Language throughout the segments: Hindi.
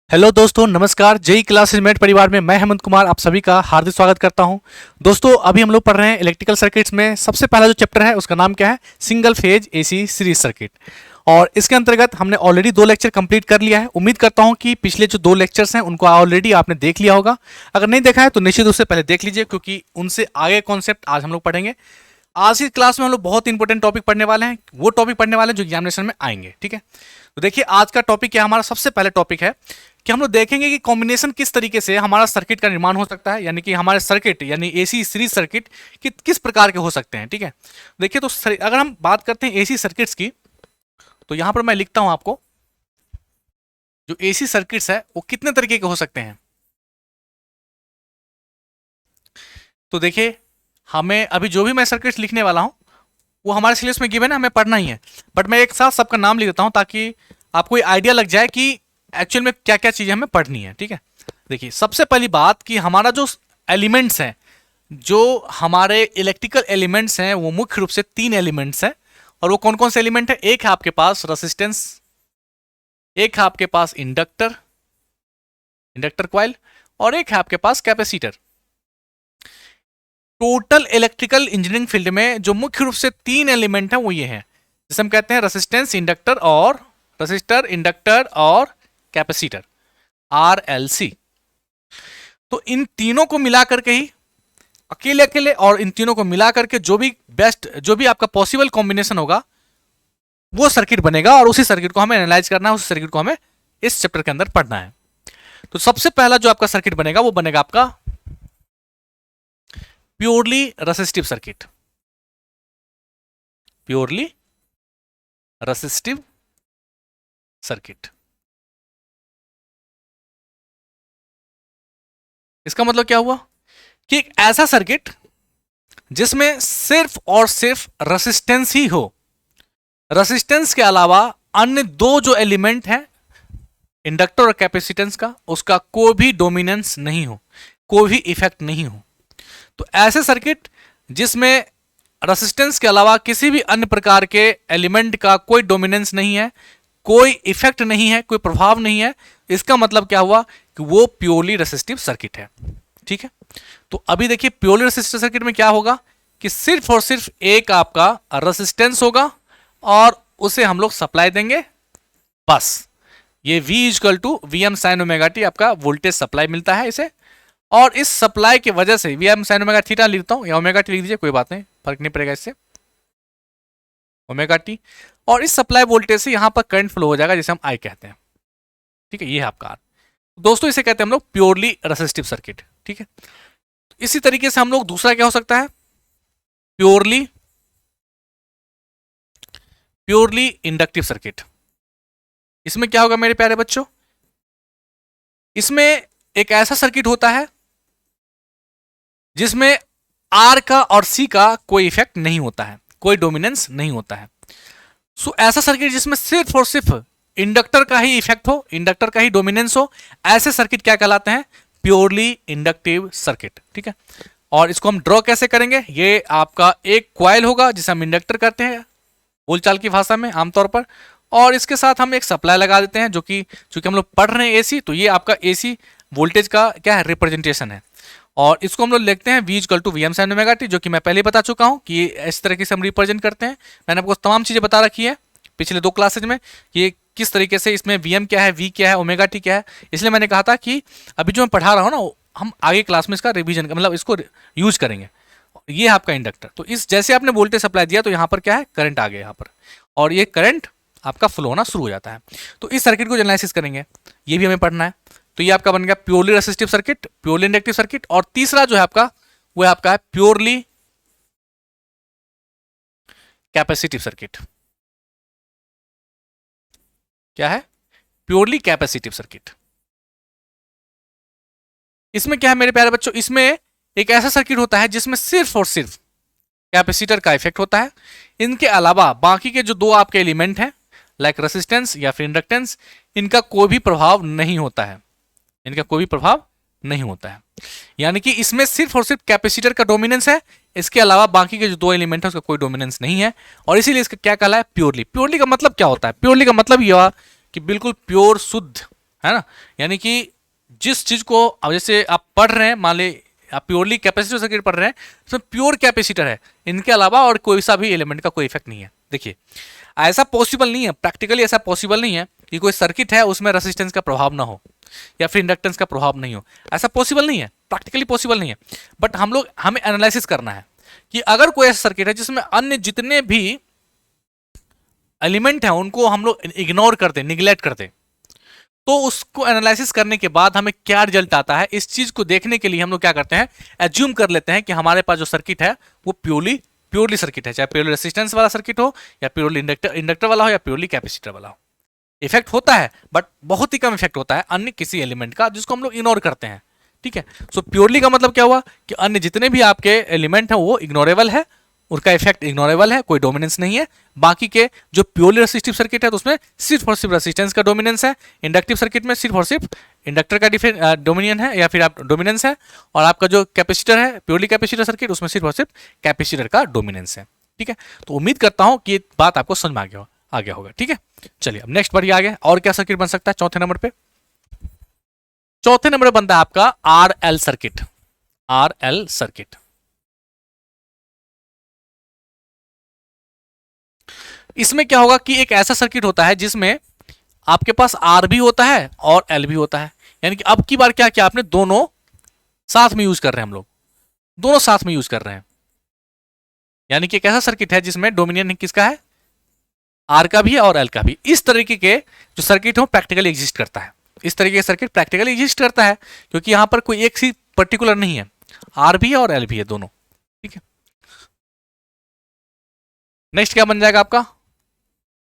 हेलो दोस्तों, नमस्कार। जेई क्लासेज मेट परिवार में मैं हेमंत कुमार आप सभी का हार्दिक स्वागत करता हूं। दोस्तों, अभी हम लोग पढ़ रहे हैं इलेक्ट्रिकल सर्किट्स में सबसे पहला जो चैप्टर है उसका नाम क्या है? Single phase AC series circuit. और इसके अंतर्गत हमने ऑलरेडी 2 लेक्चर कंप्लीट कर लिया है। उम्मीद करता हूं कि पिछले जो 2 लेक्चर्स हैं उनको ऑलरेडी आपने देख लिया होगा। अगर नहीं देखा है तो निश्चित रूप से पहले देख लीजिए, क्योंकि उनसे आगे कॉन्सेप्ट आज हम लोग पढ़ेंगे। आज की क्लास में हम लोग बहुत इंपॉर्टेंट टॉपिक पढ़ने वाले हैं। वो टॉपिक पढ़ने वाले हैं जो एग्जामिनेशन में आएंगे। ठीक है, तो देखिए आज का टॉपिक क्या, हमारा सबसे पहले टॉपिक है कि हम लोग देखेंगे कि कॉम्बिनेशन किस तरीके से हमारा सर्किट का निर्माण हो सकता है, यानी कि हमारे सर्किट यानी एसी सीरीज सर्किट किस प्रकार के हो सकते हैं। ठीक है, देखिए तो अगर हम बात करते हैं एसी सर्किट्स की, तो यहां पर मैं लिखता हूं आपको जो एसी सर्किट्स है वो कितने तरीके के हो सकते हैं। तो देखिए, हमें अभी जो भी मैं सर्किट्स लिखने वाला हूं वो हमारे सिलेबस में गिवन है, हमें पढ़ना ही है। बट मैं एक साथ सबका नाम लिख देता हूं ताकि आपको ये आइडिया लग जाए कि एक्चुअल में क्या क्या चीजें हमें पढ़नी है। ठीक है, देखिए सबसे पहली बात कि हमारा जो एलिमेंट्स हैं, जो हमारे इलेक्ट्रिकल एलिमेंट्स हैं, वो मुख्य रूप से 3 एलिमेंट्स हैं। और वो कौन कौन से एलिमेंट है? एक है आपके पास रेसिस्टेंस, एक है आपके पास इंडक्टर, इंडक्टर कॉइल, और एक है आपके पास capacitor. Total electrical engineering field में जो मुख्य रूप से 3 एलिमेंट हैं वो ये हैं, जिसे हम कहते हैं रेसिस्टेंस, इंडक्टर और रजिस्टर, इंडक्टर और कैपेसिटर, RLC। तो इन तीनों को मिला करके ही अकेले अकेले और इन तीनों को मिला करके जो भी बेस्ट, जो भी आपका पॉसिबल कॉम्बिनेशन होगा वो सर्किट बनेगा, और उसी सर्किट को हमें एनालाइज करना है, उसी सर्किट को हमें इस चैप्टर के अंदर पढ़ना है। तो सबसे पहला जो आपका सर्किट बनेगा वो बनेगा आपका purely resistive circuit, purely resistive circuit. इसका मतलब क्या हुआ कि एक ऐसा सर्किट जिसमें सिर्फ और सिर्फ रेसिस्टेंस ही हो, रेसिस्टेंस के अलावा अन्य दो जो एलिमेंट हैं इंडक्टर और कैपेसिटेंस का, उसका कोई भी डोमिनेंस नहीं हो, कोई भी इफेक्ट नहीं हो। तो ऐसे सर्किट जिसमें रेसिस्टेंस के अलावा किसी भी अन्य प्रकार के एलिमेंट का कोई डोमिनेंस नहीं है, कोई इफेक्ट नहीं है, कोई प्रभाव नहीं है, इसका मतलब क्या हुआ कि वो प्योरली रेसिस्टिव सर्किट है। ठीक है, तो अभी देखिए प्योरली रेसिस्टिव सर्किट में क्या होगा कि सिर्फ और सिर्फ एक आपका रेसिस्टेंस होगा और उसे हम लोग सप्लाई देंगे, बस। ये V equal to VM sine omega t आपका वोल्टेज सप्लाई मिलता है इसे, और इस सप्लाई की वजह से VM साइन ओमेगा थीटा लिखता हूं या ओमेगा टी लिख दीजिए, कोई बात नहीं, फर्क नहीं पड़ेगा इससे, ओमेगा टी। और इस सप्लाई वोल्टेज से यहां पर करंट फ्लो हो जाएगा जिसे हम I कहते हैं। ठीक है, ये है आपका R। दोस्तों इसे कहते हैं हम लोग प्योरली रेसिस्टिव सर्किट। ठीक है, तो इसी तरीके से हम लोग दूसरा क्या हो सकता है, प्योरली इंडक्टिव सर्किट। इसमें क्या होगा मेरे प्यारे बच्चों, इसमें एक ऐसा सर्किट होता है जिसमें R का और C का कोई इफेक्ट नहीं होता है, कोई डोमिनेंस नहीं होता है। सो ऐसा सर्किट जिसमें सिर्फ और सिर्फ इंडक्टर का ही इफेक्ट हो, इंडक्टर का ही डोमिनेंस हो, ऐसे सर्किट क्या कहलाते हैं? Purely inductive circuit. ठीक है, और इसको हम ड्रॉ कैसे करेंगे? ये आपका एक कॉइल होगा जिसे हम इंडक्टर कहते हैं बोलचाल की भाषा में आमतौर पर, और इसके साथ हम एक सप्लाई लगा देते हैं जो कि चूंकि हम लोग पढ़ रहे हैं एसी, तो ये आपका एसी वोल्टेज का क्या है, रिप्रेजेंटेशन है। और इसको हम लोग लिखते हैं V equal to VM sine omega t, जो कि मैं पहले बता चुका हूं कि इस तरीके से हम रिप्रेजेंट करते हैं। मैंने आपको तमाम चीजें बता रखी है पिछले 2 क्लासेज में कि किस तरीके से इसमें VM क्या है, V क्या है, ओमेगा टी क्या है। इसलिए मैंने कहा था कि अभी जो मैं पढ़ा रहा हूँ ना, हम आगे क्लास में इसका रिविजन, मतलब इसको यूज करेंगे। ये है आपका इंडक्टर। तो इस जैसे आपने वोल्टेज सप्लाई दिया तो यहाँ पर क्या है, करंट आ गया यहाँ पर, और ये करंट आपका फ्लो होना शुरू हो जाता है। तो इस सर्किट को एनालिसिस करेंगे, ये भी हमें पढ़ना है। तो ये आपका बन गया purely resistive circuit, purely inductive circuit. और तीसरा जो है आपका वो है आपका प्योरली कैपेसिटिव सर्किट। क्या है? Purely capacitive circuit. इसमें क्या है मेरे प्यारे बच्चों, इसमें एक ऐसा सर्किट होता है जिसमें सिर्फ और सिर्फ कैपेसिटर का इफेक्ट होता है। इनके अलावा बाकी के जो दो आपके एलिमेंट हैं लाइक रेसिस्टेंस या फिर इंडक्टेंस, इनका कोई भी प्रभाव नहीं होता है, इनका कोई भी प्रभाव नहीं होता है। यानी कि इसमें सिर्फ और सिर्फ कैपेसिटर का डोमिनेंस है, इसके अलावा बाकी के जो दो एलिमेंट है उसका कोई डोमिनेंस नहीं है, और इसीलिए इसका क्या कहला है, प्योरली। प्योरली का मतलब क्या होता है? प्योरली का मतलब यह कि बिल्कुल प्योर, शुद्ध, है ना। यानी कि जिस चीज को अब जैसे आप पढ़ रहे हैं, मान ली आप प्योरली कैपेसिटर सर्किट पढ़ रहे हैं, इसमें प्योर कैपेसिटर है, इनके अलावा और कोई सा भी एलिमेंट का कोई इफेक्ट नहीं है। देखिए ऐसा पॉसिबल नहीं है, प्रैक्टिकली ऐसा पॉसिबल नहीं है कि कोई सर्किट है उसमें रेसिस्टेंस का प्रभाव ना हो या फिर इंडक्टेंस का प्रभाव नहीं हो, ऐसा पॉसिबल नहीं है, प्रैक्टिकली पॉसिबल नहीं है। बट हमें एनालिसिस करना है कि अगर कोई ऐसा सर्किट है जिसमें अन्य जितने भी एलिमेंट हैं उनको हम लोग इग्नोर करते, निग्लेक्ट करते, तो उसको एनालिसिस करने के बाद हमें क्या रिजल्ट आता है, इस चीज को देखने के लिए हम लोग क्या करते हैं, एज्यूम कर लेते हैं कि हमारे पास जो सर्किट है वो प्योरली सर्किट है, चाहे प्योरली रेसिस्टेंस वाला सर्किट हो या प्योरली इंडक्टर वाला हो या प्योरली कैपेसिटर वाला हो। इफेक्ट होता है बट बहुत ही कम इफेक्ट होता है अन्य किसी एलिमेंट का जिसको हम लोग इग्नोर करते हैं। ठीक है, सो प्योरली का मतलब क्या हुआ कि अन्य जितने भी आपके एलिमेंट हैं वो इग्नोरेबल है, उनका इफेक्ट इग्नोरेबल है, कोई डोमिनेंस नहीं है। बाकी के जो प्योरली रेसिस्टिव सर्किट है तो उसमें सिर्फ और सिर्फ रेसिस्टेंस का डोमिनेंस है, इंडक्टिव सर्किट में सिर्फ और सिर्फ इंडक्टर का डोमिनियन है या फिर आप डोमिनेंस है, और आपका जो कैपेसिटर है प्योरली कैपेसिटर सर्किट उसमें सिर्फ और सिर्फ कैपेसिटर का डोमिनेंस है। ठीक है, तो उम्मीद करता हूं कि ये बात आपको समझ में आ गया होगा। ठीक है, चलिए अब नेक्स्ट बढ़िए आगे, और क्या सर्किट बन सकता है चौथे नंबर पे। चौथे नंबर पे बनता है आपका आरएल सर्किट। आरएल सर्किट इसमें क्या होगा कि एक ऐसा सर्किट होता है जिसमें आपके पास आर भी होता है और एल भी होता है। यानी कि अब की बार क्या किया आपने, दोनों साथ में यूज कर रहे हैं, हम लोग दोनों साथ में यूज कर रहे हैं। यानी कि एक ऐसा सर्किट है जिसमें डोमिनियन किसका है, आर का भी है और एल का भी। इस तरीके के जो सर्किट हो प्रैक्टिकली एग्जिस्ट करता है, इस तरीके का सर्किट प्रैक्टिकली एग्जिस्ट करता है, क्योंकि यहां पर कोई एक सी पर्टिकुलर नहीं है, आर भी है और एल भी है दोनों। ठीक है, नेक्स्ट क्या बन जाएगा आपका,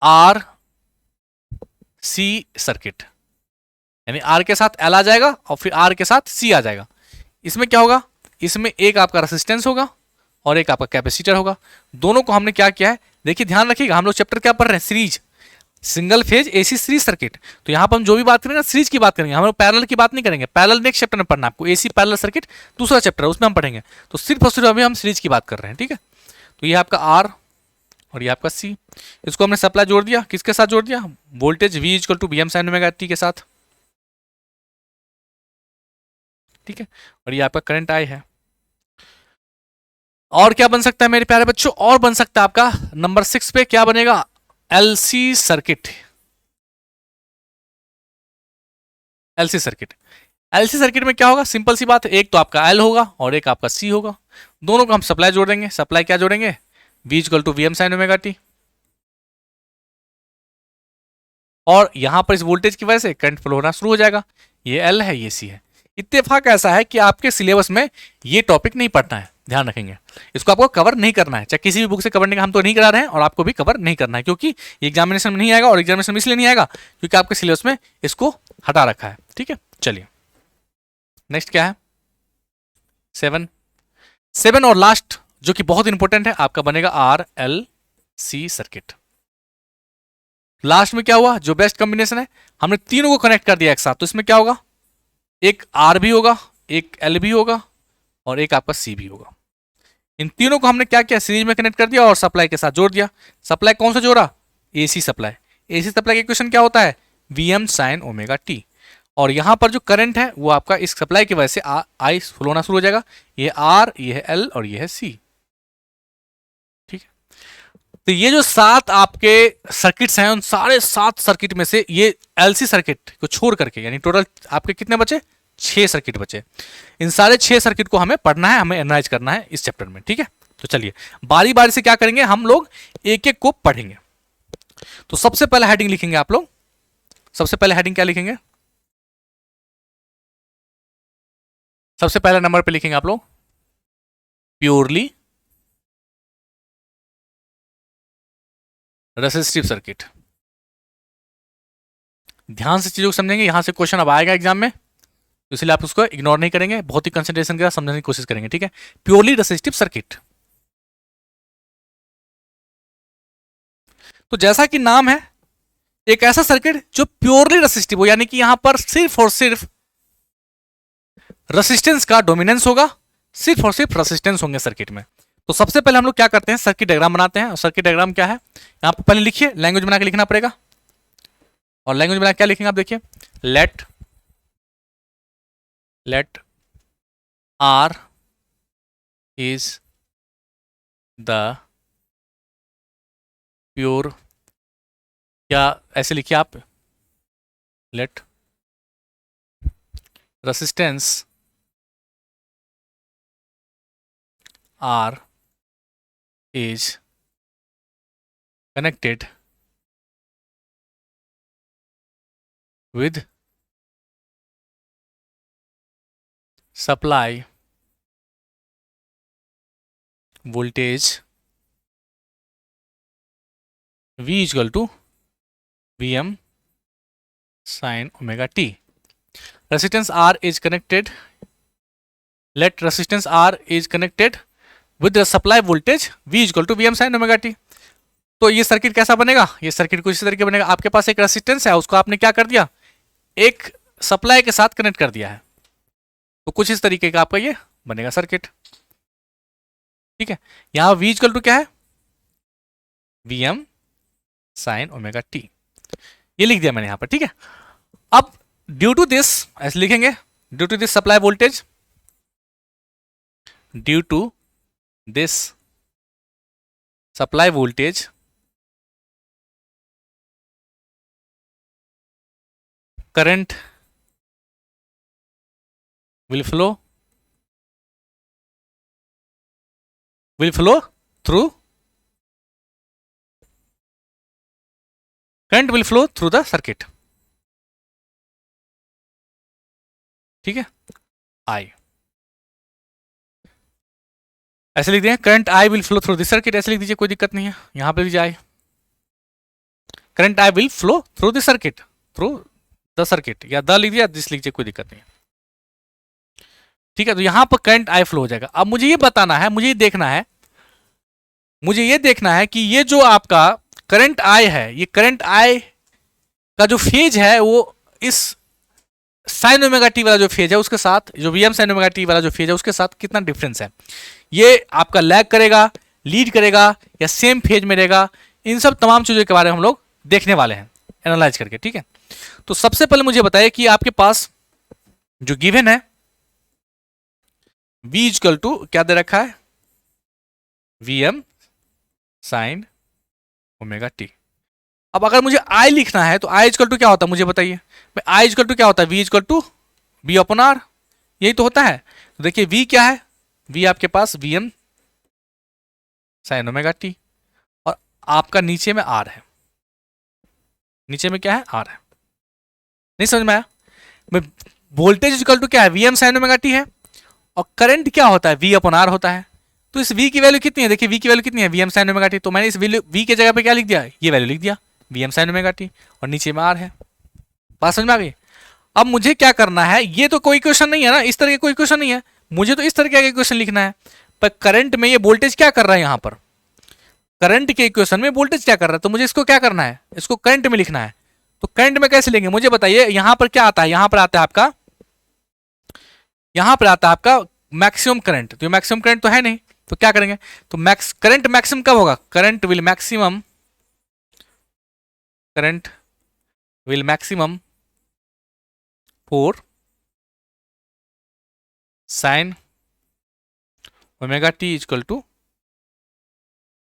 आर सी सर्किट। यानी आर के साथ एल आ जाएगा और फिर आर के साथ सी आ जाएगा। इसमें क्या होगा, इसमें एक आपका रेसिस्टेंस होगा और एक आपका कैपेसिटर होगा। दोनों को हमने क्या किया है, देखिए ध्यान रखिएगा, हम लोग चैप्टर क्या पढ़ रहे हैं, series, single phase AC series circuit. तो यहां पर हम जो भी बात करेंगे ना सीरीज की बात करेंगे, हम लोग पैरेलल की बात नहीं करेंगे। पैरेलल नेक्स्ट चैप्टर में पढ़ना आपको, एसी पैरेलल सर्किट दूसरा चैप्टर है उसमें हम पढ़ेंगे। तो सिर्फ और सिर्फ अभी हम सीरीज की बात कर रहे हैं। ठीक है, तो ये आपका आर और ये आपका सी, इसको हमने सप्लाई जोड़ दिया, किसके साथ जोड़ दिया, voltage V equal to BM sin omega t के साथ। ठीक है, और ये आपका करंट I है। और क्या बन सकता है मेरे प्यारे बच्चों, और बन सकता है आपका नंबर 6 पे क्या बनेगा, LC circuit. LC circuit, LC circuit में क्या होगा, सिंपल सी बात है, एक तो आपका L होगा और एक आपका C होगा। दोनों को हम सप्लाई जोड़ देंगे, सप्लाई क्या जोड़ेंगे, V equal to BM sin omega t। और यहां पर इस वोल्टेज की वजह से करंट फ्लो होना शुरू हो जाएगा। ये L है ये C है। इत्तेफाक ऐसा है कि आपके सिलेबस में ये टॉपिक नहीं पढ़ना है, ध्यान रखेंगे, इसको आपको कवर नहीं करना है, चाहे किसी भी बुक से कवर नहीं, हम तो नहीं करा रहे हैं और आपको भी कवर नहीं करना है, क्योंकि एग्जामिनेशन में नहीं आएगा। और एग्जामिनेशन में इसलिए नहीं आएगा क्योंकि आपके सिलेबस में इसको हटा रखा है। ठीक है, चलिए नेक्स्ट क्या है, 7 और लास्ट जो कि बहुत इंपॉर्टेंट है आपका बनेगा RLC सर्किट। लास्ट में क्या हुआ, जो बेस्ट कॉम्बिनेशन है, हमने तीनों को कनेक्ट कर दिया एक साथ, तो इसमें क्या होगा, एक R भी होगा, एक L भी होगा और एक आपका C भी होगा। इन तीनों को हमने क्या किया, सीरीज में कनेक्ट कर दिया और सप्लाई के साथ जोड़ दिया। सप्लाई कौन सा जोड़ा, AC सप्लाई। AC सप्लाई का इक्वेशन क्या होता है, VM sin ओमेगा t। और यहां पर जो करंट है वो आपका इस सप्लाई की वजह से I फ्लो होना शुरू हो जाएगा। ये R, ये है L और ये है C। ठीक है, तो ये जो 7 आपके सर्किट्स हैं उन सारे 7 सर्किट में से ये LC सर्किट को छोड़ करके, यानी टोटल आपके कितने बचे, 6 सर्किट बचे। इन सारे 6 सर्किट को हमें पढ़ना है, हमें एनालाइज करना है इस चैप्टर में। ठीक है, तो चलिए बारी बारी से क्या करेंगे, हम लोग एक एक को पढ़ेंगे। तो सबसे पहले हेडिंग लिखेंगे आप लोग, सबसे पहले हेडिंग क्या लिखेंगे, सबसे पहले नंबर पे लिखेंगे आप लोग प्योरली रेसिस्टिव सर्किट। ध्यान से चीजों को समझेंगे, यहां से क्वेश्चन अब आएगा एग्जाम में, तो इसलिए आप उसको इग्नोर नहीं करेंगे, बहुत ही कंसंट्रेशन के साथ समझने की कोशिश करेंगे। ठीक है, प्योरली रेसिस्टिव सर्किट। तो जैसा कि नाम है, एक ऐसा सर्किट जो प्योरली रेसिस्टिव हो, यानी कि यहां पर सिर्फ और सिर्फ रेसिस्टेंस का डोमिनेंस होगा, सिर्फ और सिर्फ रेसिस्टेंस होंगे सर्किट में। तो सबसे पहले हम लोग क्या करते हैं, सर्किट डायग्राम बनाते हैं। और सर्किट डायग्राम क्या है, यहां पर पहले लिखिए, लैंग्वेज बना के लिखना पड़ेगा। और लैंग्वेज बना क्या लिखेंगे आप, देखिए, let let R is the pure, क्या ऐसे लिखिए आप, let resistance R is connected with supply voltage V is equal to Vm sin omega t. Resistance R is connected. Let resistance R is connected with the supply voltage V is equal to Vm sin omega t. तो ये सर्किट कैसा बनेगा, ये सर्किट कुछ इस तरीके बनेगा। आपके पास एक रेसिस्टेंस है, उसको आपने क्या कर दिया, एक सप्लाई के साथ कनेक्ट कर दिया है, तो कुछ इस तरीके का आपका ये बनेगा सर्किट। ठीक है, यहां V इक्वल टू क्या है, Vm sin ओमेगा t, ये लिख दिया मैंने यहां पर। ठीक है, अब ड्यू टू दिस ऐसे लिखेंगे, due to this supply voltage, due to this supply voltage current will flow through, current will flow through the circuit। ठीक है, I ऐसे लिख दिए, current I will flow through this circuit, ऐसे लिख दीजिए, कोई दिक्कत नहीं है, यहां पे लीजिए I, current I will flow through this circuit, through the circuit, या द लिख दिया, दिस लिख दीजिए, कोई दिक्कत नहीं है। ठीक है, तो यहां पर करंट I फ्लो हो जाएगा। अब मुझे ये बताना है, मुझे ये देखना है कि ये जो आपका करंट I है, ये करंट I का जो फेज है वो इस साइन ओमेगा टी वाला जो फेज है उसके साथ, जो Vm साइन ओमेगा टी वाला जो फेज है उसके साथ कितना डिफरेंस है, ये आपका लैग करेगा, लीड करेगा, या सेम फेज में रहेगा, इन सब तमाम चीजों के बारे में हम लोग देखने वाले हैं एनालाइज करके। ठीक है, तो सबसे पहले मुझे बताइए कि आपके पास जो गिवन है V इक्वल टू क्या दे रखा है, Vm साइन ओमेगा टी। अब अगर मुझे I लिखना है तो I इक्वल टू क्या होता है मुझे बताइए, I इक्वल टू क्या होता है, V equal to B upon R, यही तो होता है। तो देखिए V क्या है, V आपके पास Vm साइन ओमेगा टी, और आपका नीचे में R है, नीचे में क्या है, R है। नहीं समझ में आया, वोल्टेज इक्वल टू क्या है, Vm साइन ओमेगा टी है, और करंट क्या होता है, V अपॉन आर होता है। तो इस V की वैल्यू कितनी है, देखिए V की वैल्यू कितनी है, Vm साइन ओमेगा टी, तो मैंने इस V के जगह पे क्या लिख दिया, ये वैल्यू लिख दिया, Vm साइन ओमेगा टी, और नीचे में R है। बात समझ में आ गई। अब मुझे क्या करना है, ये तो कोई क्वेश्चन नहीं है ना, इस तरह का कोई क्वेश्चन नहीं है, मुझे तो इस तरह का क्वेश्चन लिखना है। पर करंट में ये वोल्टेज क्या कर रहा है, यहां पर करंट के इक्वेशन में वोल्टेज क्या कर रहा है, तो मुझे इसको क्या करना है, इसको करंट में लिखना है। तो करंट में कैसे लेंगे मुझे बताइए, यहां पर क्या आता है, यहां पर आता है आपका, यहां पर आता है आपका मैक्सिमम करंट, तो मैक्सिमम करंट तो है नहीं, तो क्या करेंगे, तो करंट मैक्सिमम कब होगा, current will maximum for sine omega t equal to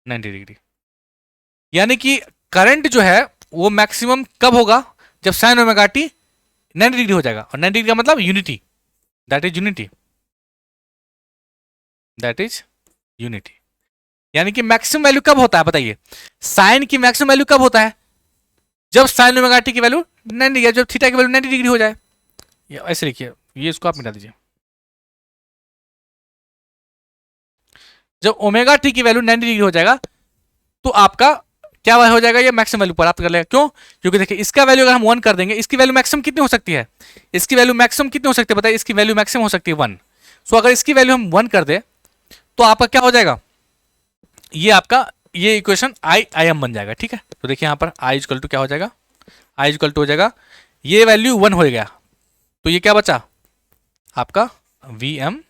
90 degree. यानी कि करंट जो है वो मैक्सिमम कब होगा, जब साइन ओमेगा टी 90 डिग्री हो जाएगा, और 90 डिग्री का मतलब यूनिटी, दैट इज यूनिटी। यानी कि मैक्सिमम वैल्यू कब होता है बताइए, साइन की मैक्सिमम वैल्यू कब होता है, जब साइन ओमेगा टी की वैल्यू 90 डिग्री, जब थीटा की वैल्यू 90 डिग्री हो जाए। ऐसे लिखिए, ये इसको आप मिटा दीजिए, जब ओमेगा टी की वैल्यू 90 डिग्री हो जाएगा तो आपका क्या हो जाएगा, ये मैक्सिमम वैल्यू प्राप्त कर लेगा। क्यों, क्योंकि देखिए इसका वैल्यू अगर हम 1 कर देंगे, इसकी वैल्यू मैक्सिमम कितनी हो सकती है, इसकी वैल्यू मैक्सिमम कितनी हो सकती है बताइए, इसकी वैल्यू मैक्सिमम हो सकती है 1। सो अगर इसकी वैल्यू हम 1 कर दे तो आपका क्या हो जाएगा, ये आपका ये इक्वेशन आई एम बन जाएगा। ठीक है, तो देखिए यहां पर आई इक्वल टू क्या हो जाएगा, आई इक्वल टू हो जाएगा, ये वैल्यू 1 हो गया, तो ये क्या बचा आपका वी एम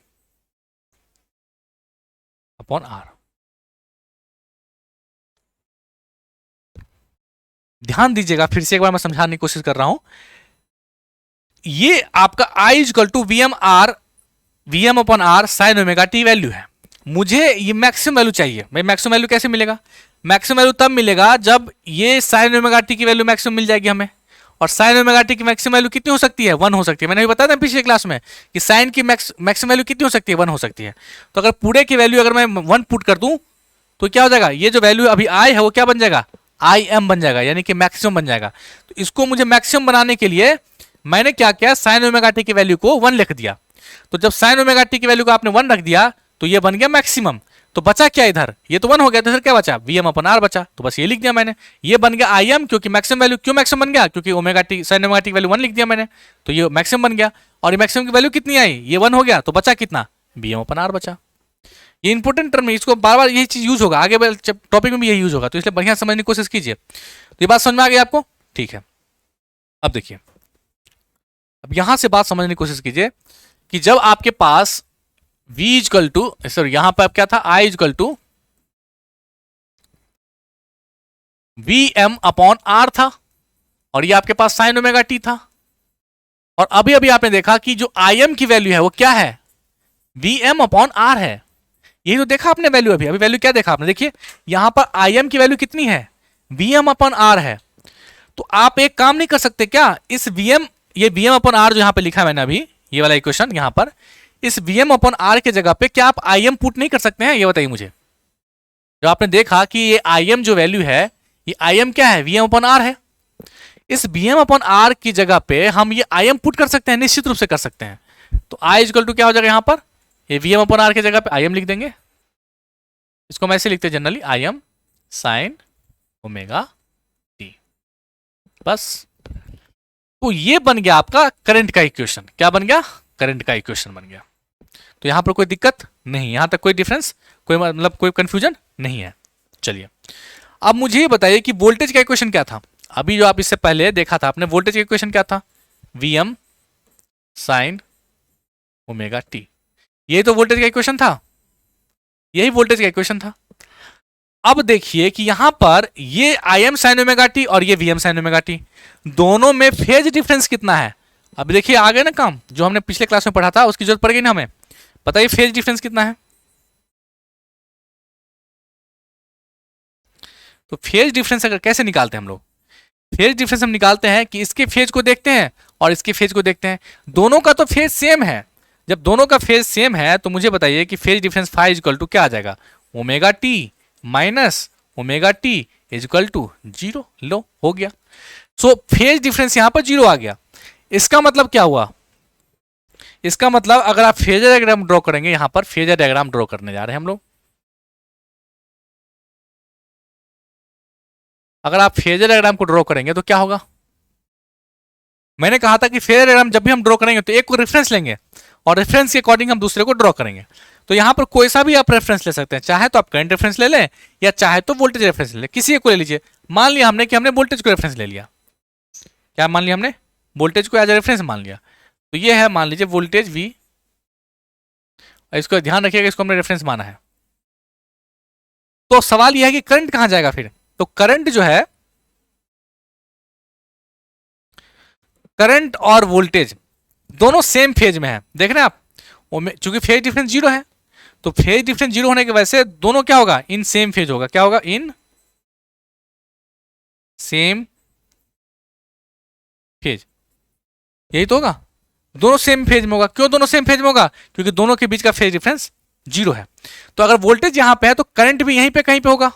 अपॉन आर। ध्यान दीजिएगा, फिर से एक बार मैं समझाने की कोशिश कर रहा हूं, ये आपका I equal to V M upon R sine omega t value है। मुझे ये मैक्सिमम वैल्यू चाहिए। भाई मैक्सिमम वैल्यू कैसे मिलेगा? मैक्सिमम वैल्यू तब मिलेगा जब ये साइन ओमेगा टी की वैल्यू मैक्सिमम मिल जाएगी हमें। और साइन ओमेगा टी की मैक्सिमम वैल्यू कितनी हो सकती है? 1 हो सकती है। मैंने अभी बताया था पिछले क्लास में कि साइन की मैक्सिमम वैल्यू कितनी हो सकती है? 1 हो सकती है। तो अगर पूरे की वैल्यू अगर मैं 1 पुट कर दूं तो क्या हो जाएगा? ये जो वैल्यू अभी आई है वो क्या बन जाएगा? आई एम बन जाएगा, यानी कि मैक्सिमम बन जाएगा। तो इसको मुझे मैक्सिमम बनाने के लिए मैंने क्या किया? साइन ओमेगा टी की वैल्यू को 1 लिख दिया। तो जब साइन ओमेगा टी की वैल्यू को आपने 1 रख दिया तो ये बन गया मैक्सिमम। तो बचा क्या इधर? ये तो 1 हो गया, तो इधर क्या बचा? वी एम अपन आर बचा। तो बस ये लिख दिया मैंने। ये बन गया आई एम, क्योंकि मैक्सिमम वैल्यू क्यों मैक्सिमम बन गया? क्योंकि omega T sign omega T की वैल्यू 1 लिख दिया मैंने, तो ये मैक्सिमम बन गया। और ये मैक्सिमम की वैल्यू कितनी आई? ये 1 हो गया, तो बचा कितना? वी एम अपन आर बचा। ये इंपॉर्टेंट टर्म है, इसको बार बार यही चीज यूज होगा, आगे टॉपिक में भी यही यूज होगा, तो इसलिए बढ़िया समझने की कोशिश कीजिए। तो ये बात समझ में आ गई आपको? ठीक है। अब देखिए, अब यहां से बात समझने की कोशिश कीजिए कि जब आपके पास v इक्वल टू, सॉरी यहां पर क्या था? I equal to V M upon R था, और ये आपके पास साइन ओमेगा टी था। और अभी अभी आपने देखा कि जो आई एम की वैल्यू है वो क्या है? वी एम अपॉन आर है। यही तो देखा आपने वैल्यू। अभी अभी वैल्यू क्या देखा आपने? देखिए यहां पर आई एम की वैल्यू कितनी है? वी एम अपॉन आर है। तो आप एक काम नहीं कर सकते क्या? इस वी एम, ये वी एम अपॉन आर जो यहां पर लिखा है मैंने अभी, ये वाला इक्वेशन यहां पर, इस वी एम अपॉन आर के जगह पे क्या आप आई एम पुट नहीं कर सकते हैं? ये बताइए मुझे। जो आपने देखा कि ये आई एम जो वैल्यू है, ये आई एम क्या है? वी एम अपॉन आर है। इस वी एम अपॉन आर की जगह पे हम ये आई एम पुट कर सकते हैं, निश्चित रूप से कर सकते हैं। तो आई इक्वल टू क्या हो जाएगा यहां पर? ये वी एम अपॉन आर की जगह पे आई एम लिख देंगे। इसको हम ऐसे लिखते हैं जनरली, आई एम साइन ओमेगा टी, बस। तो ये बन गया आपका करंट का इक्वेशन। क्या बन गया? करंट का इक्वेशन बन गया। तो यहां पर कोई दिक्कत नहीं, यहां तक कोई डिफरेंस, कोई मतलब कोई कंफ्यूजन नहीं है। चलिए अब मुझे ये बताइए कि वोल्टेज का इक्वेशन क्या था? अभी जो आप इससे पहले देखा था आपने, वोल्टेज का इक्वेशन क्या था? V M sine omega t. यही तो वोल्टेज का इक्वेशन था, यही वोल्टेज का इक्वेशन था। अब देखिए कि यहां पर ये I M sine omega t और ये V M sine omega t, दोनों में फेज डिफरेंस कितना है? अब देखिए आ गए ना काम, जो हमने पिछले क्लास में पढ़ा था उसकी जरूरत पड़ गई ना हमें। बताइए फेज डिफरेंस कितना है? तो फेज डिफरेंस अगर कैसे निकालते हैं हम लोग? फेज डिफरेंस हम निकालते हैं कि इसके फेज को देखते हैं और इसके फेज को देखते हैं, दोनों का तो फेज सेम है। जब दोनों का फेज सेम है तो मुझे बताइए कि phase difference phi equal to क्या आ जाएगा? Omega T minus omega t equal to 0। लो हो गया। सो फेज डिफरेंस यहां पर 0 आ गया। इसका मतलब क्या हुआ? इसका मतलब अगर आप फेजर डायग्राम ड्रॉ करेंगे, यहां पर फेजर डायग्राम ड्रॉ करने जा रहे हैं हम लोग। अगर आप फेजर डायग्राम को ड्रॉ करेंगे तो क्या होगा? मैंने कहा था कि फेजर डायग्राम जब भी हम ड्रॉ करेंगे तो एक को रेफरेंस लेंगे और रेफरेंस के अकॉर्डिंग हम दूसरे को ड्रॉ करेंगे। तो यहां पर कोई सा भी आप रेफरेंस ले सकते हैं, चाहे तो आप करंट रेफरेंस ले लें या चाहे तो वोल्टेज रेफरेंस ले लें, किसी एक को ले लीजिए। मान लिया हमने कि हमने वोल्टेज को रेफरेंस ले लिया। क्या मान लिया हमने? वोल्टेज को एज ए रेफरेंस मान लिया। तो ये है मान लीजिए वोल्टेज वी, इसको ध्यान रखिएगा, इसको हमने रेफरेंस माना है। तो सवाल यह है कि करंट कहां जाएगा फिर? तो करंट जो है, करंट और वोल्टेज दोनों सेम फेज में है, देख रहे हैं आप। चूंकि फेज डिफरेंस 0 है तो फेज डिफरेंस 0 होने की वजह से दोनों क्या होगा? इन सेम फेज होगा। क्या होगा? इन सेम फेज। यही तो होगा, दोनों सेम फेज में होगा। क्यों दोनों सेम फेज में होगा? क्योंकि दोनों के बीच का फेज डिफरेंस 0 है। तो अगर वोल्टेज यहां पे है तो करंट भी यहीं पे कहीं पे होगा।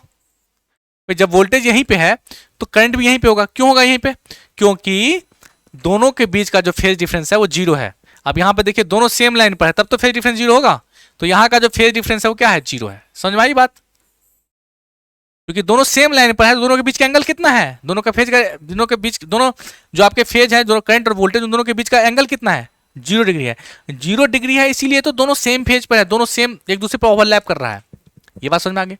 जब वोल्टेज यहीं पे है तो करंट भी यहीं पे होगा। क्यों होगा यहीं पे? क्योंकि दोनों के बीच का जो फेज डिफरेंस है वो 0 है। अब यहां पे देखिए दोनों सेम लाइन पर है, तब तो फेज डिफरेंस 0 होगा। तो यहां का जो फेज डिफरेंस है वो क्या है? 0 है। समझ में आई बात? क्योंकि दोनों सेम लाइन पर है, दोनों के बीच का एंगल कितना है? दोनों का फेज का, दोनों के बीच, दोनों जो आपके फेज है, दोनों करंट और वोल्टेज, उन दोनों के बीच का एंगल कितना है? 0 डिग्री है। 0 डिग्री है इसीलिए तो दोनों सेम फेज पर है, दोनों सेम एक दूसरे पर ओवरलैप कर रहा है। ये बात समझ में आ गई?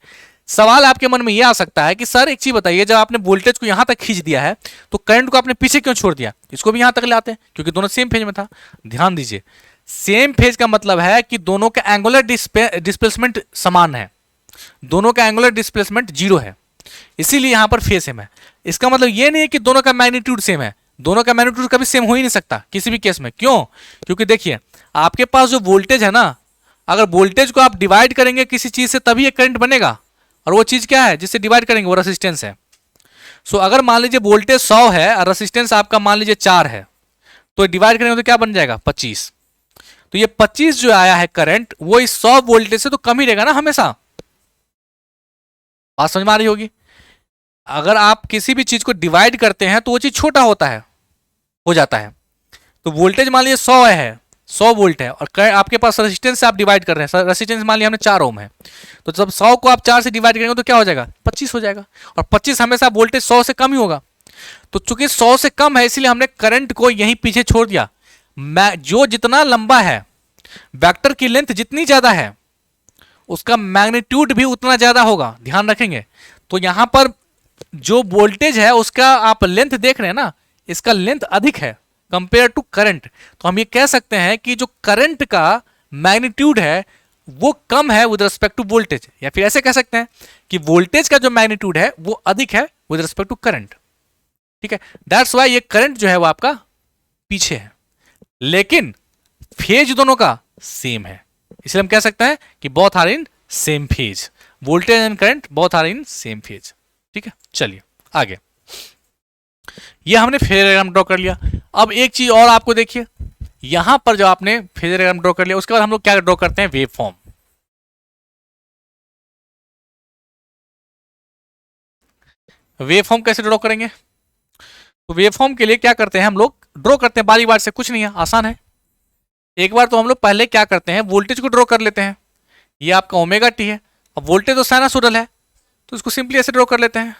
सवाल आपके मन में यह आ सकता है कि सर एक चीज बताइए, जब आपने वोल्टेज को यहां तक खींच दिया है तो करंट को आपने पीछे क्यों छोड़ दिया? इसको भी यहां तक लाते हैं क्योंकि दोनों सेम फेज में था। ध्यान दीजिए, सेम फेज का मतलब है कि दोनों का एंगुलर डिस्प्लेसमेंट समान है, दोनों का एंगुलर डिस्प्लेसमेंट 0 है, इसीलिए यहां पर फेज सेम है। इसका मतलब यह नहीं है कि दोनों का मैग्नीट्यूड सेम है, दोनों का मैग्नीट्यूड कभी सेम हो ही नहीं सकता किसी भी केस में। क्यों? क्योंकि देखिए आपके पास जो वोल्टेज है ना, अगर वोल्टेज को आप डिवाइड करेंगे किसी चीज से तभी एक करंट बनेगा, और वो चीज क्या है जिससे डिवाइड करेंगे? वो रेसिस्टेंस है। सो अगर मान लीजिए वोल्टेज 100 है और रेसिस्टेंस आपका मान लीजिए 4 है, तो डिवाइड करेंगे तो क्या बन जाएगा? 25। तो ये 25 जो आया है करंट, वो इस 100 वोल्टेज से तो कम ही रहेगा ना हमेशा। बात समझ में आ रही होगी। अगर आप किसी भी चीज को डिवाइड करते हैं तो वो चीज छोटा होता है, हो जाता है। तो वोल्टेज मान लीजिए 100 है, 100 वोल्ट है, और आपके पास रेसिस्टेंस से आप डिवाइड कर रहे हैं, रेसिस्टेंस मान लिया हमने 4 ओम है, तो जब 100 को आप 4 से डिवाइड करेंगे तो क्या हो जाएगा? 25 हो जाएगा। और 25 हमेशा वोल्टेज 100 से कम ही होगा। तो चूंकि 100 से कम है इसलिए हमने करंट को यहीं पीछे छोड़ दिया। जो जितना लंबा है, वेक्टर की लेंथ जितनी ज्यादा है, उसका मैग्नीट्यूड भी उतना ज्यादा होगा, ध्यान रखेंगे। तो यहां पर जो वोल्टेज है उसका आप लेंथ देख रहे हैं ना, इसका लेंथ अधिक है कंपेयर टू करंट। तो हम ये कह सकते हैं कि जो करंट का मैग्नीट्यूड है वो कम है विद रिस्पेक्ट टू वोल्टेज, या फिर ऐसे कह सकते हैं कि वोल्टेज का जो मैग्नीट्यूड है वो अधिक है विद रिस्पेक्ट टू करंट। ठीक है, दैट्स वाई ये करंट जो है वो आपका पीछे है, लेकिन फेज दोनों का सेम है, इसलिए हम कह सकते हैं कि both are in same phase. Voltage and current both are in same phase. ठीक है, चलिए आगे। ये हमने फेजर डायग्राम ड्रॉ कर लिया। अब एक चीज और आपको देखिए, यहां पर जो आपने फेजर डायग्राम ड्रॉ कर लिया उसके बाद हम लोग क्या ड्रॉ करते हैं? Wave form. वेव फॉर्म कैसे ड्रॉ करेंगे? तो वेव फॉर्म के लिए क्या करते हैं हम लोग? ड्रॉ करते हैं बारी बार से, कुछ नहीं है, आसान है। एक बार तो हम लोग पहले क्या करते हैं, वोल्टेज को ड्रॉ कर लेते हैं। ये आपका ओमेगा टी है, अब वोल्टेज तो साइनसोइडल है तो इसको सिंपली ऐसे ड्रॉ कर लेते हैं।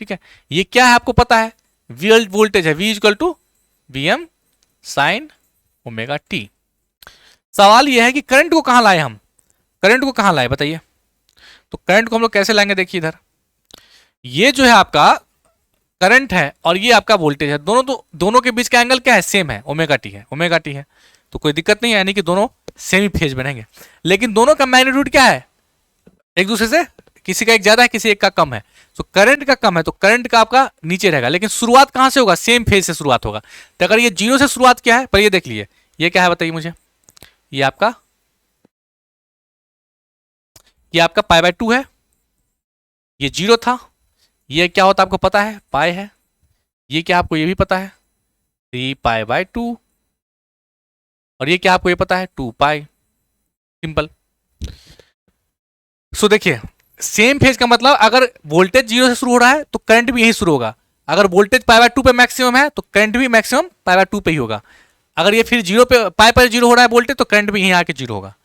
ठीक है, ये क्या है आपको पता है? वी वोल्टेज है, V equal to V M sine omega t. सवाल यह है कि करंट को कहां लाए हम? करंट को कहां लाए बताइए? तो करंट को हम लोग कैसे लाएंगे? देखिए इधर, ये जो है आपका करंट है और ये आपका वोल्टेज है, दोनों के बीच का एंगल क्या है? सेम है, ओमेगा टी है, ओमेगा टी है। तो कोई दिक्कत नहीं है, यानी कि दोनों सेम ही फेज बनेंगे। लेकिन दोनों का मैग्नीट्यूड क्या है? एक दूसरे से, किसी का एक ज्यादा है, किसी एक का कम है। तो करंट का कम है तो करंट का आपका नीचे रहेगा, लेकिन शुरुआत कहां से होगा? सेम फेज से शुरुआत होगा। तो अगर ये जीरो से शुरुआत किया है, पर ये देख लीजिए, ये क्या है बताइए मुझे? ये आपका पाई बाय 2 है, ये जीरो था। ये क्या होता है आपको पता है? पाई है। ये क्या आपको ये भी पता है? 3 पाई बाय 2। और ये क्या आपको ये पता है? 2 पाई। सिंपल। सो देखिए, सेम फेज का मतलब अगर वोल्टेज जीरो से शुरू हो रहा है तो करंट भी यही शुरू होगा। अगर वोल्टेज पाई बाय 2 पे मैक्सिमम है तो करंट भी मैक्सिमम पाई बाय 2 पे ही होगा। अगर ये फिर जीरो पे पाई पर जीरो हो रहा है वोल्टेज, तो करंट भी यहीं आके जीरो होगा।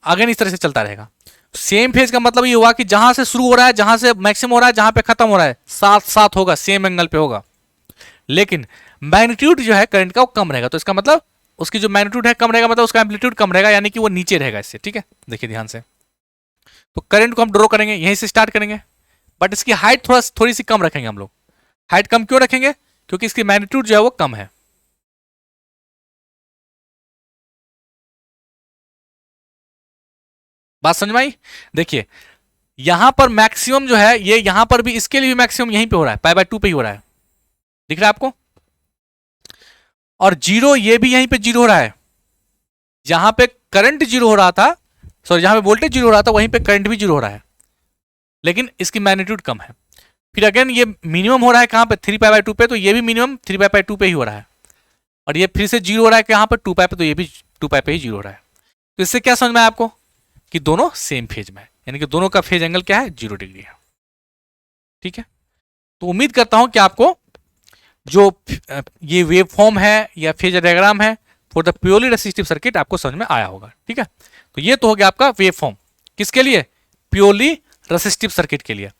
आगे इस तरह से चलता रहेगा। सेम फेज का मतलब ये हुआ कि जहां से शुरू हो रहा है, जहां से मैक्सिमम हो रहा है, जहां पे खत्म हो रहा है, साथ साथ होगा, सेम एंगल पे होगा। लेकिन मैग्नीट्यूड जो है करंट का वो कम रहेगा, तो इसका मतलब उसकी जो मैग्नीट्यूड है कम रहेगा, मतलब उसका एम्पलीट्यूड कम रहेगा, यानी कि वो नीचे रहेगा इससे। ठीक है, देखिए ध्यान से। तो करंट को हम ड्रॉ करेंगे, यहीं से स्टार्ट करेंगे, बट इसकी हाइट थोड़ी सी कम रखेंगे हम लोग। हाइट कम क्यों रखेंगे? क्योंकि इसकी मैग्नीट्यूड जो है वो कम है। बात समझ में आई? देखिए यहां पर मैक्सिमम जो है, ये यहां पर भी, इसके लिए भी मैक्सिमम यहीं पे हो रहा है, पाई बाय 2 पे ही हो रहा है। दिख रहा है आपको? और जीरो, ये भी यहीं पे जीरो हो रहा है। जहां पे करंट जीरो हो रहा था, सॉरी, जहां पे वोल्टेज जीरो हो रहा था वहीं पे करंट भी जीरो हो रहा है, लेकिन इसकी मैग्नीट्यूड कम है। फिर अगेन ये मिनिमम हो रहा है कहां पे? 3 पाई बाय 2 पे, तो ये भी मिनिमम 3 पाई बाय 2 पे ही हो रहा है। और ये फिर से जीरो हो रहा है कहां पर? 2 पाई पे, तो ये भी 2 पाई पे ही जीरो हो रहा है। तो इससे क्या समझ में आया आपको? कि दोनों सेम फेज में है, यानी कि दोनों का फेज एंगल क्या है? 0 डिग्री है। ठीक है, तो उम्मीद करता हूं कि आपको जो ये वेव फॉर्म है या फेजर डायग्राम है for the purely resistive circuit आपको समझ में आया होगा। ठीक है, तो ये तो हो गया आपका वेव फॉर्म, किसके लिए? प्योरली रेसिस्टिव सर्किट के लिए।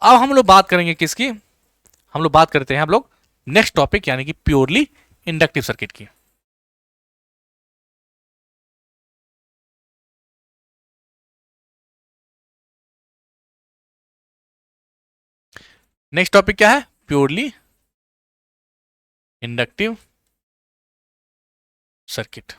अब हम लोग बात करेंगे किसकी? हम लोग बात करते हैं हम लोग नेक्स्ट टॉपिक, यानी कि प्योरली इंडक्टिव सर्किट की। नेक्स्ट टॉपिक क्या है? Purely inductive circuit.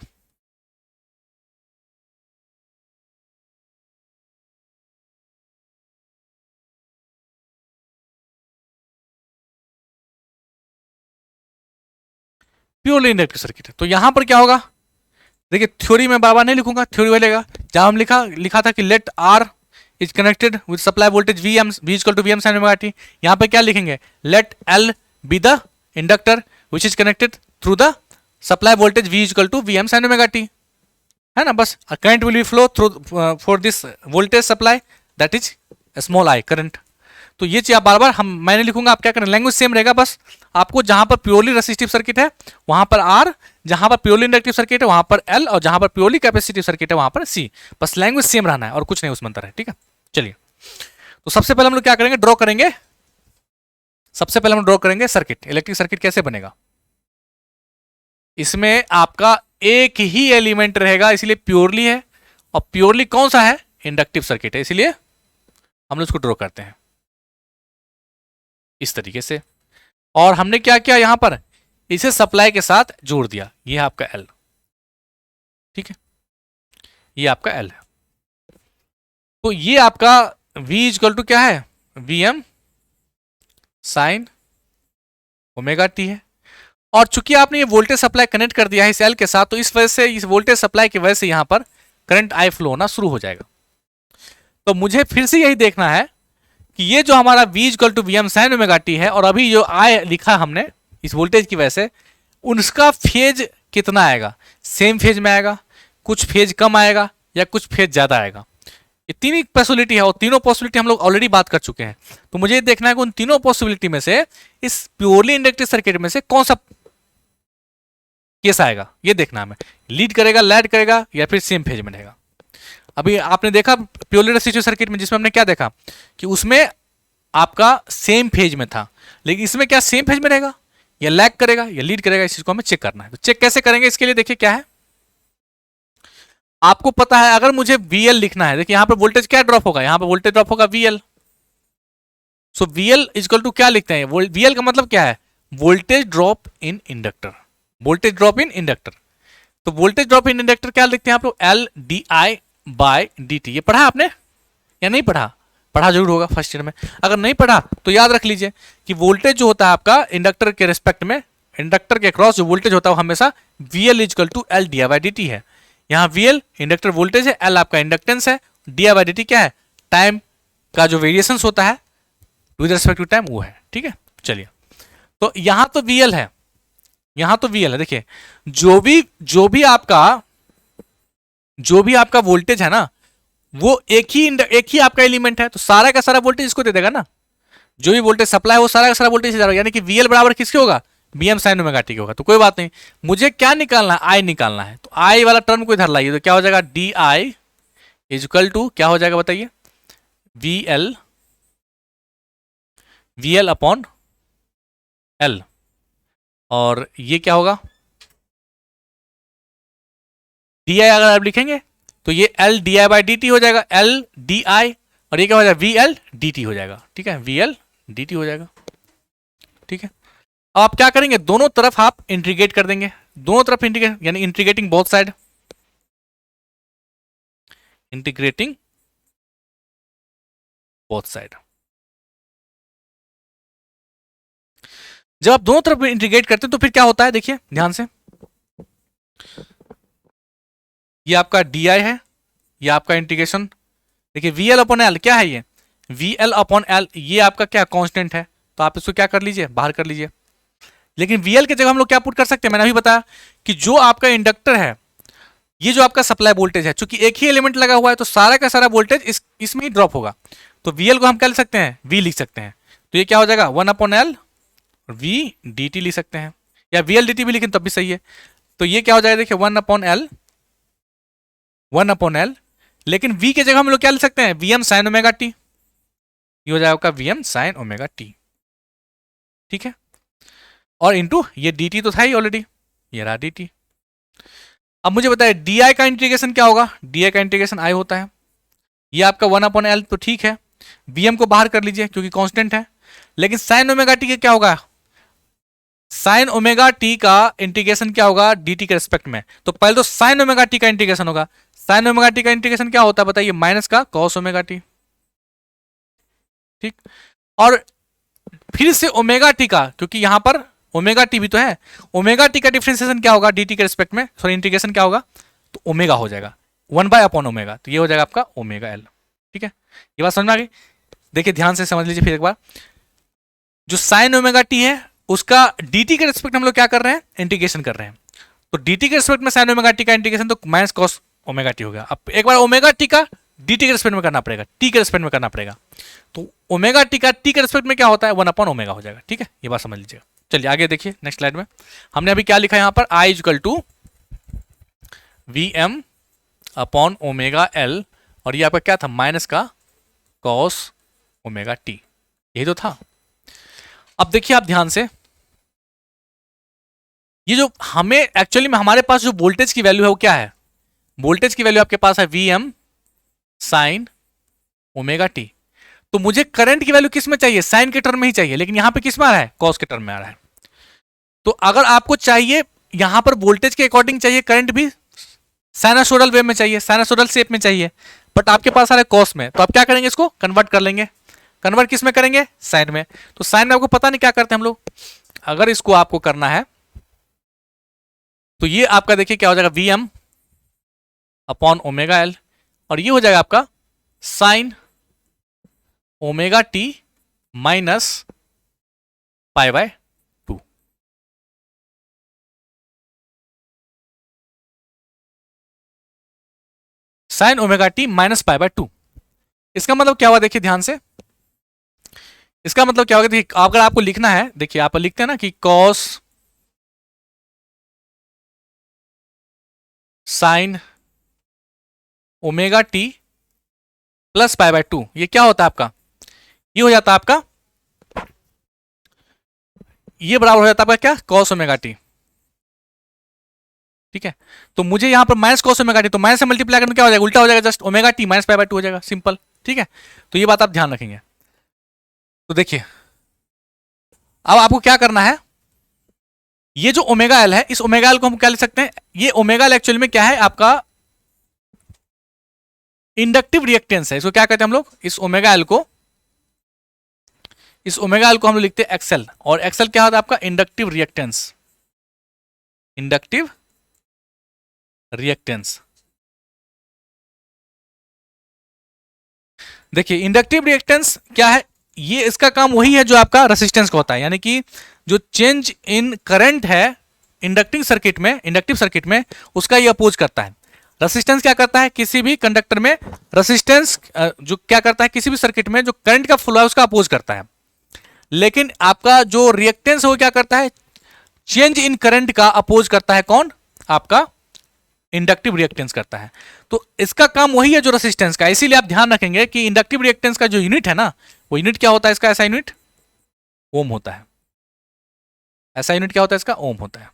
Purely inductive circuit है। तो यहां पर क्या होगा, देखिए थ्योरी में बाबा नहीं लिखूंगा, थ्योरी वालेगा जहां हम लिखा था कि let R is connected with supply voltage V M V equal to V M sine omega t. यहां पे क्या लिखेंगे, let L be the inductor which is connected through the supply voltage V equal to V M sine omega t, है ना। बस current will be flow through for this voltage supply that is small I current. तो ये चीज आप बार बार मैंने लिखूंगा, आप क्या करें, लैंग्वेज सेम रहेगा, बस आपको जहां पर प्योरली रेसिस्टिव सर्किट है वहां पर आर, जहां पर प्योरली इंडक्टिव सर्किट है वहां पर एल, और जहां पर प्योरली कैपेसिटिव सर्किट है वहां पर सी। बस लैंग्वेज सेम रहना है और कुछ नहीं उसमें अंतर है, ठीक है। चलिए, तो सबसे पहले हम लोग क्या करेंगे, ड्रॉ करेंगे। सबसे पहले हम ड्रॉ करेंगे सर्किट। इलेक्ट्रिक सर्किट कैसे बनेगा, इसमें आपका एक ही एलिमेंट रहेगा, इसलिए प्योरली है, और प्योरली कौन सा है, इंडक्टिव सर्किट है, इसलिए हम लोग इसको ड्रॉ करते हैं इस तरीके से। और हमने क्या किया, यहां पर इसे सप्लाई के साथ जोड़ दिया, ये है आपका एल, ठीक है, ये आपका एल है। तो ये आपका V इक्वल टू क्या है, V M sine omega t है। और चूंकि आपने ये वोल्टेज सप्लाई कनेक्ट कर दिया है इस एल के साथ, तो इस वजह से, इस वोल्टेज सप्लाई की वजह से यहां पर करंट आई फ्लो होना शुरू हो जाएगा। तो मुझे फिर से यही देखना है कि ये जो हमारा V equal to V M sine omega t है, और अभी जो आई लिखा हमने इस वोल्टेज की वजह से, उनका फेज कितना आएगा, सेम फेज में आएगा, कुछ फेज कम आएगा, या कुछ फेज ज्यादा आएगा। ये तीन ही पॉसिबिलिटी है, और तीनों पॉसिबिलिटी हम लोग ऑलरेडी बात कर चुके हैं। तो मुझे देखना है कि उन तीनों पॉसिबिलिटी में से इस प्योरली इंडक्टिव सर्किट में से कौन सा केस आएगा, ये देखना है हमें, लीड करेगा, लैड करेगा, या फिर सेम फेज में रहेगा। अभी आपने देखा प्योरली रेसिस्टिव सर्किट में, जिसमें हमने क्या देखा कि उसमें आपका सेम फेज में था, लेकिन इसमें क्या सेम फेज में रहेगा, या लैग करेगा, या लीड करेगा, इस चीज को हमें चेक करना है। तो चेक कैसे करेंगे, इसके लिए देखिए क्या है, आपको पता है, अगर मुझे VL लिखना है, देखिए यहां पर वोल्टेज क्या ड्रॉप होगा, यहां पर वोल्टेज ड्रॉप होगा VL। So VL equal to क्या लिखते हैं, VL का मतलब क्या है, voltage drop in inductor, voltage drop in inductor. तो वोल्टेज ड्रॉप इन इंडक्टर क्या लिखते हैं आप लोग, L D I by D T. ये पढ़ा आपने या नहीं पढ़ा, पढ़ा जरूर होगा फर्स्ट ईयर में। अगर नहीं पढ़ा तो याद रख लीजिए कि वोल्टेज जो होता है आपका इंडक्टर के रिस्पेक्ट में, इंडक्टर के क्रॉस जो वोल्टेज होता है वो हमेशा VL equal to L D I by D T है। यहाँ VL इंडक्टर वोल्टेज है, L आपका इंडक्टेंस है, D I by D T क्या है, टाइम का जो वेरिएशंस होता है विद रिस्पेक्ट टू टाइम वो है, ठीक है। चलिए, तो यहां तो VL है, यहां तो VL है। देखिए जो भी आपका वोल्टेज है ना, वो एक ही आपका एलिमेंट है, तो सारा का सारा वोल्टेज इसको दे देगा ना, जो भी वोल्टेज सप्लाई हो सारा का सारा वोल्टेज यानी कि VL बराबर किसके होगा, BM साइन ओमेगा टी होगा। तो कोई बात नहीं, मुझे क्या निकालना है, आई निकालना है। तो आई वाला टर्म को इधर लाइए, तो क्या हो जाएगा, डी आई इक्वल टू क्या हो जाएगा बताइए, VL अपॉन L, और ये क्या होगा, डी आई अगर आप लिखेंगे तो ये L D I by D T हो जाएगा, L डी आई, और ये क्या हो जाएगा, VL डी टी हो जाएगा, ठीक है, VL डी टी हो जाएगा, ठीक है। अब आप क्या करेंगे, दोनों तरफ आप इंटीग्रेट कर देंगे, दोनों तरफ इंटीग्रेट यानी integrating both side, integrating both side. जब आप दोनों तरफ इंटीग्रेट करते हैं तो फिर क्या होता है, देखिए ध्यान से, ये आपका डी आई है, ये आपका इंटीग्रेशन, देखिए VL अपॉन एल क्या है, ये VL अपॉन एल, ये आपका क्या कांस्टेंट है, तो आप इसको क्या कर लीजिए, बाहर कर लीजिए। लेकिन VL की जगह हम लोग क्या पुट कर सकते हैं, मैंने अभी बताया कि जो आपका इंडक्टर है, ये जो आपका सप्लाई वोल्टेज है, चूंकि एक ही एलिमेंट लगा हुआ है, तो सारा का सारा वोल्टेज इसमें ही ड्रॉप होगा। तो VL को हम क्या लिख सकते हैं, V लिख सकते हैं। तो ये क्या हो जाएगा, 1 अपॉन एल V dt लिख सकते हैं, या VL dt भी लिखें तब भी सही है। तो ये क्या हो जाएगा, देखिए 1 अपॉन एल, लेकिन V के जगह हम लोग क्या लिख सकते हैं, VM साइन ओमेगा टी, ये हो जाएगा VM साइन ओमेगा टी, ठीक है। और इंटू ये dt तो था ही ऑलरेडी, ये रहा dt। अब मुझे बताइए di का इंटीग्रेशन क्या होगा, di का इंटीग्रेशन i होता है, ये आपका 1 अपॉन एल, तो ठीक है, Vm को बाहर कर लीजिए क्योंकि कांस्टेंट है। लेकिन साइन ओमेगा टी का क्या होगा, साइन ओमेगा टी का इंटीग्रेशन क्या होगा dt के रिस्पेक्ट में, तो पहले तो साइन ओमेगा टी का इंटीग्रेशन होगा। साइन ओमेगा टी का इंटीग्रेशन क्या होता है बताइए, माइनस का कॉस ओमेगा टी, ठीक। और फिर से ओमेगा टी का, क्योंकि यहां पर ओमेगा टी भी तो है। ओमेगा टी का डिफरेंशिएशन क्या होगा डी टी के रिस्पेक्ट में, सॉरी इंटीग्रेशन क्या होगा, तो ओमेगा हो जाएगा 1/ओमेगा, तो ये हो जाएगा आपका ओमेगा एल। ठीक है, ये बात समझ में आ गई। देखिए ध्यान से समझ लीजिए फिर एक बार, जो साइन ओमेगा टी है उसका dt के रिस्पेक्ट हम लोग क्या कर रहे हैं, इंटीग्रेशन कर रहे हैं। तो dt के रिस्पेक्ट में साइन ओमेगा टी का इंटीग्रेशन तो माइनस कॉस ओमेगा टी हो गया। अब एक बार ओमेगा टी का dt के रिस्पेक्ट में करना पड़ेगा, t के रिस्पेक्ट में करना पड़ेगा। तो ओमेगा टी का t के रिस्पेक्ट में क्या होता है, 1/ओमेगा हो जाएगा। ठीक है, ये बात समझ लीजिएगा। चलिए आगे देखिए नेक्स्ट स्लाइड में हमने अभी क्या लिखा है यहाँ पर, I equal to V M upon omega L, और ये आपका क्या था, माइनस का कॉस ओमेगा टी, यही तो था। अब देखिए आप ध्यान से, ये जो हमें एक्चुअली में हमारे पास जो वोल्टेज की वैल्यू है वो क्या है, वोल्टेज की वैल्यू आपके पास है V M sine omega t. तो मुझे करंट की वैल्यू किस में चाहिए, साइन के टर्म में ही चाहिए, लेकिन यहां पे किस में आ रहा है, कॉस के टर्म में आ रहा है। तो अगर आपको चाहिए यहां पर वोल्टेज के अकॉर्डिंग चाहिए, करंट भी साइनसोइडल वे में चाहिए, साइनसोइडल शेप में चाहिए, बट आपके पास आ रहा है कॉस में, तो आप क्या करेंगे, इसको कन्वर्ट कर लेंगे। कन्वर्ट किस में करेंगे, साइन में। तो साइन में आपको पता नहीं क्या करते हैं हम लोग, अगर इसको आपको करना है तो ये आपका देखिए क्या हो जाएगा, V M upon omega L, और ये हो जाएगा आपका sine omega T minus π/2। Sine omega T minus π/2, इसका मतलब क्या हुआ, देखिए ध्यान से, इसका मतलब क्या होगा, देखिए अगर आपको लिखना है, देखिए आप लिखते हैं ना कि cos sine omega T plus π/2, ये क्या होता है आपका, ये हो जाता है आपका, ये बराबर हो जाता है आपका क्या, कॉस ओमेगा टी। ठीक है, तो मुझे यहां पर माइनस कॉस ओमेगा टी, तो माइनस से मल्टीप्लाई करने क्या हो जाएगा, उल्टा हो जाएगा, जस्ट ओमेगा टी माइनस π/2 हो जाएगा, सिंपल। ठीक है, तो ये बात आप ध्यान रखेंगे। तो देखिए अब आपको क्या करना है, ये जो ओमेगा एल है, इस ओमेगा एल को हम क्या लिख सकते हैं, ये ओमेगा एल एक्चुअली में क्या है आपका, इंडक्टिव रिएक्टेंस है, इसको क्या कहते हैं हम लोग, इस ओमेगा एल को, इस ओमेगा एल को हम लोग लिखते हैं एक्सएल, और एक्सएल क्या होता है आपका, इंडक्टिव रिएक्टेंस, इंडक्टिव रिएक्टेंस। देखिए इंडक्टिव रिएक्टेंस क्या है, ये इसका काम वही है जो आपका रेसिस्टेंस का होता है, यानी कि जो चेंज इन करंट है इंडक्टिव सर्किट में, इंडक्टिव सर्किट में उसका ये अपोज करता है। रेसिस्टेंस क्या करता है, किसी भी कंडक्टर में रेसिस्टेंस जो क्या करता है, किसी भी सर्किट में जो करंट का फ्लो है उसका अपोज करता है। लेकिन आपका जो रिएक्टेंस है वो क्या करता है, चेंज इन करंट का अपोज करता है, कौन, आपका इंडक्टिव रिएक्टेंस करता है। तो इसका काम वही है जो रेसिस्टेंस का, इसीलिए आप ध्यान रखेंगे कि इंडक्टिव रिएक्टेंस का जो यूनिट है ना, वो यूनिट क्या होता है इसका, ऐसा यूनिट ओम होता है, ऐसा यूनिट क्या होता है इसका, ओम होता है।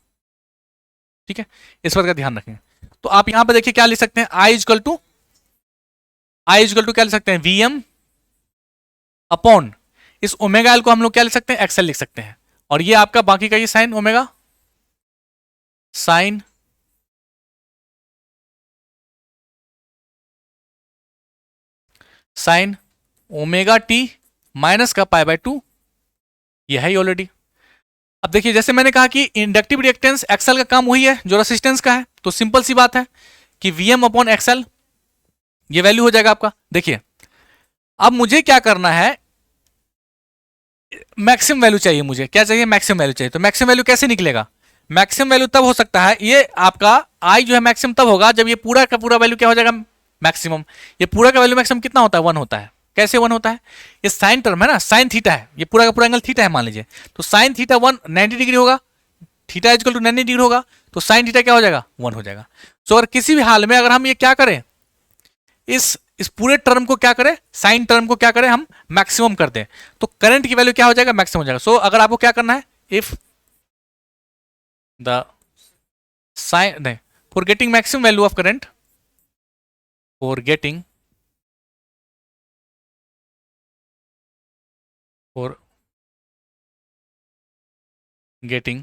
ठीक है, इस बात का ध्यान रखें। तो आप यहां पर देखिए क्या लिख सकते हैं, आई इक्वल टू क्या लिख सकते हैं, वी एम अपॉन इस ओमेगा एल को हम लोग क्या लिख सकते हैं, एक्सएल लिख सकते हैं, और ये आपका बाकी का ये sine omega, sine sine omega T minus का π/2, ये है ऑलरेडी। अब देखिए जैसे मैंने कहा कि इंडक्टिव रिएक्टेंस एक्सएल का काम वही है जो रेसिस्टेंस का है, तो सिंपल सी बात है कि वीएम अपॉन एक्सएल, ये वैल्यू हो जाएगा आपका। देखिए अब मुझे क्या करना है, मैक्सिमम वैल्यू चाहिए, मुझे क्या चाहिए, मैक्सिमम वैल्यू चाहिए। तो मैक्सिमम वैल्यू कैसे निकलेगा, मैक्सिमम वैल्यू तब हो सकता है, ये आपका आई जो है मैक्सिमम तब होगा जब ये पूरा का पूरा वैल्यू क्या हो जाएगा, मैक्सिमम। ये पूरा का वैल्यू मैक्सिमम कितना होता है, 1 होता है। कैसे 1 होता है, ये साइन टर्म है ना, साइन थीटा है, ये पूरा का पूरा एंगल थीटा है मान लीजिए, तो साइन थीटा 90 डिग्री होगा, थीटा इक्वल टू 90 डिग्री होगा, तो साइन थीटा क्या हो जाएगा, 1 हो जाएगा। सो अगर किसी भी हाल में अगर हम ये क्या करें, इस पूरे टर्म को क्या करें, साइन टर्म को क्या करें, हम मैक्सिमम कर दें, तो करंट की वैल्यू क्या हो जाएगा, मैक्सिमम हो जाएगा। सो अगर आपको क्या करना है, इफ द साइन, नहीं, for getting maximum value of current, for getting for getting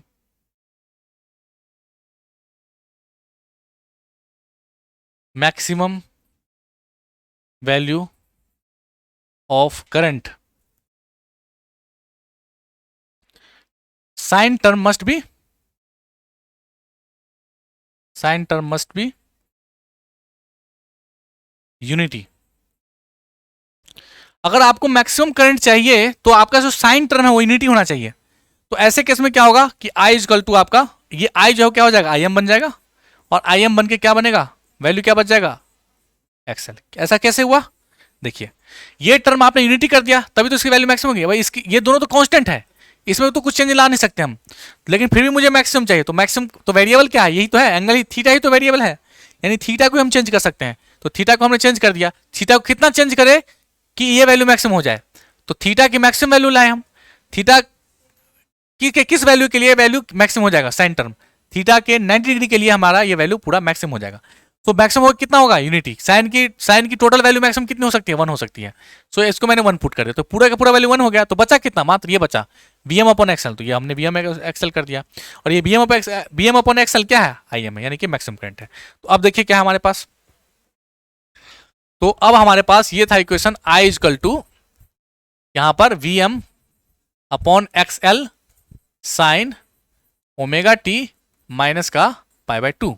maximum value of current, sine term must be unity. अगर आपको मैक्सिमम करंट चाहिए तो आपका जो साइन टर्म है वो यूनिटी होना चाहिए। तो ऐसे केस में क्या होगा कि I इजकल टू आपका ये I जो क्या हो जाएगा, IM बन जाएगा, और IM बन के क्या बनेगा, वैल्यू क्या बच जाएगा, XL। ऐसा कैसे हुआ, देखिए ये टर्म आपने यूनिटी कर दिया तभी तो इसकी वैल्यू मैक्सिमम होगी। भाई इसकी ये दोनों तो कांस्टेंट है, इसमें तो कुछ चेंज ला नहीं सकते हम, लेकिन फिर भी मुझे मैक्सिमम चाहिए। तो मैक्सिमम तो वेरिएबल क्या है, यही तो है, एंगल ही थीटा ही तो वेरिएबल है, यानी थीटा को हम चेंज कर सकते हैं। तो थीटा को हमने चेंज कर दिया, थीटा को कितना चेंज करे कि ये वैल्यू मैक्सिमम हो जाए। तो थीटा की मैक्सिमम वैल्यू लाए हम, थीटा की किस वैल्यू के लिए वैल्यू मैक्सिमम हो जाएगा, साइन टर्म, थीटा के 90 डिग्री के लिए हमारा ये वैल्यू पूरा मैक्सिमम हो जाएगा। तो मैक्सिमम कितना होगा, यूनिटी। साइन की टोटल वैल्यू मैक्सिमम कितनी हो सकती है, 1 हो सकती है। सो इसको मैंने 1 पुट कर दिया, तो पूरा का पूरा वैल्यू 1 हो गया। तो बचा कितना, मात्र ये बचा Vm अपॉन एक्सएल। तो ये हमने Vm एक्सएल कर दिया, और ये Vm अपॉन एक्सएल क्या है, Im है, यानी कि मैक्सिमम करंट है। तो अब देखिए क्या है हमारे पास, तो अब हमारे पास ये था इक्वेशन I इजकल टू यहां पर Vm upon XL sign omega T minus का पाई बाय 2।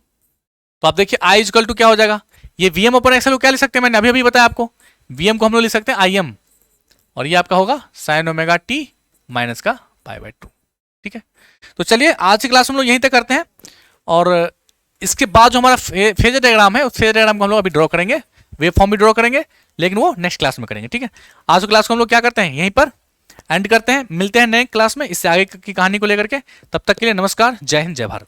तो आप देखिए I इजकल टू क्या हो जाएगा, ये Vm अपॉन एक्सएल को क्या लिख सकते हैं, मैंने अभी अभी बताया आपको, Vm को हम लोग लिख सकते हैं Im, और ये आपका होगा साइन ओमेगा टी माइनस का पाई बाय 2। ठीक है, तो चलिए आज की क्लास हम लोग यहीं तक करते हैं, और इसके बाद जो हमारा फेजर डायग्राम है उस फेजर डायग्राम को हम लोग अभी ड्रॉ करेंगे, वेव फॉर्म भी ड्रॉ करेंगे, लेकिन वो नेक्स्ट क्लास में करेंगे। ठीक है, आज की क्लास को हम लोग क्या करते हैं, यहीं पर एंड करते हैं, मिलते हैं नए क्लास में इससे आगे की कहानी को लेकर के। तब तक के लिए नमस्कार, जय हिंद, जय भारत।